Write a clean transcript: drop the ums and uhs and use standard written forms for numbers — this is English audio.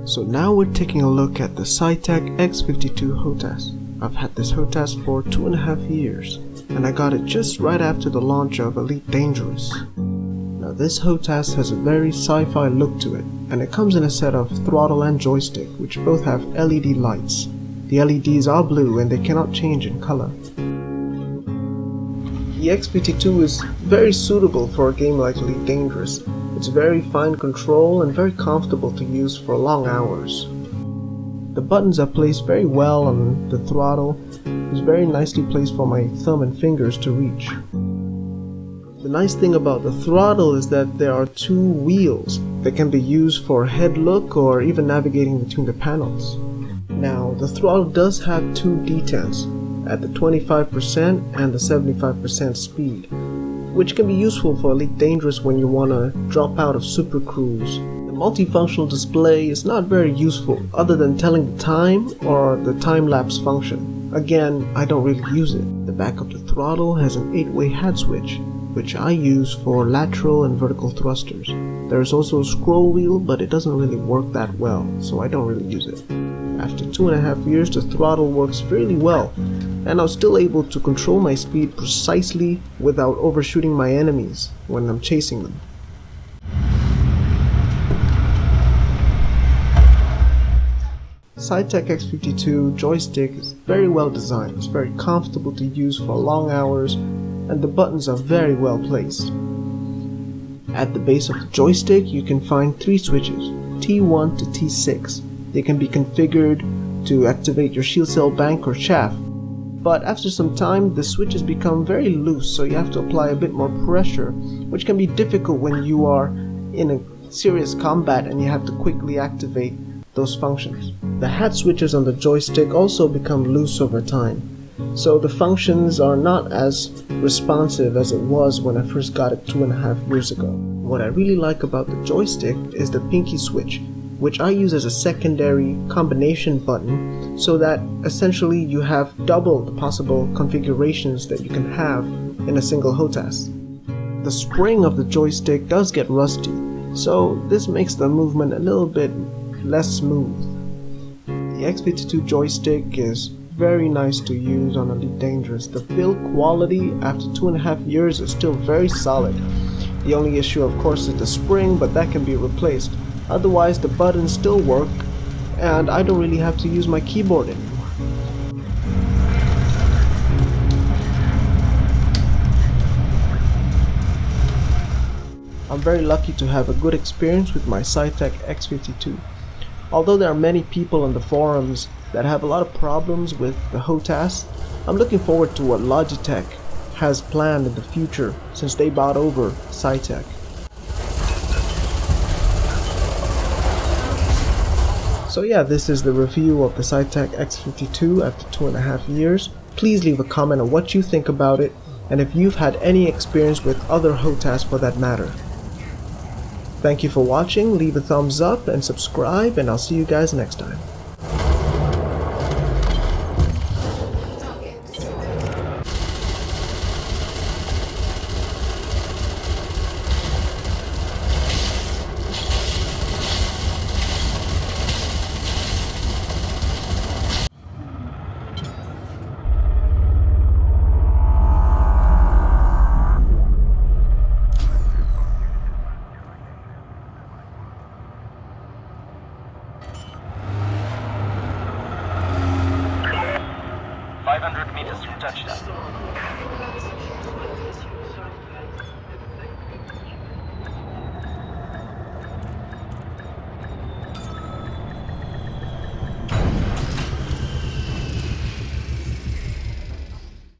So now we're taking a look at the Saitek X52 HOTAS. I've had this HOTAS for 2.5 years, and I got it just right after the launch of Elite Dangerous. Now this HOTAS has a very sci-fi look to it, and it comes in a set of throttle and joystick, which both have LED lights. The LEDs are blue and they cannot change in color. The X52 is very suitable for a game like Elite Dangerous. It's very fine control and very comfortable to use for long hours. The buttons are placed very well on the throttle. It's very nicely placed for my thumb and fingers to reach. The nice thing about the throttle is that there are two wheels that can be used for head look or even navigating between the panels. Now, the throttle does have two detents at the 25% and the 75% speed, which can be useful for Elite Dangerous when you want to drop out of Super Cruise. The multifunctional display is not very useful other than telling the time or the time-lapse function. Again, I don't really use it. The back of the throttle has an 8-way hat switch, which I use for lateral and vertical thrusters. There is also a scroll wheel, but it doesn't really work that well, so I don't really use it. After 2.5 years, the throttle works really well, and I'm still able to control my speed precisely without overshooting my enemies when I'm chasing them. Saitek X52 joystick is very well designed. It's very comfortable to use for long hours, and the buttons are very well placed. At the base of the joystick you can find 3 switches, T1 to T6. They can be configured to activate your shield cell bank or chaff, but after some time the switches become very loose, so you have to apply a bit more pressure, which can be difficult when you are in a serious combat and you have to quickly activate those functions. The hat switches on the joystick also become loose over time, so the functions are not as responsive as it was when I first got it 2.5 years ago. What I really like about the joystick is the pinky switch, which I use as a secondary combination button, so that essentially you have double the possible configurations that you can have in a single HOTAS. The spring of the joystick does get rusty, so this makes the movement a little bit less smooth. The X52 joystick is very nice to use on Elite Dangerous. The build quality after 2.5 years is still very solid. The only issue of course is the spring, but that can be replaced. Otherwise the buttons still work, and I don't really have to use my keyboard anymore. I'm very lucky to have a good experience with my Saitek X52. Although there are many people on the forums that have a lot of problems with the HOTAS, I'm looking forward to what Logitech has planned in the future since they bought over Saitek. So yeah, this is the review of the Saitek X52 after 2.5 years. Please leave a comment on what you think about it, and if you've had any experience with other HOTAS for that matter. Thank you for watching, leave a thumbs up and subscribe, and I'll see you guys next time. Meters from touchdown.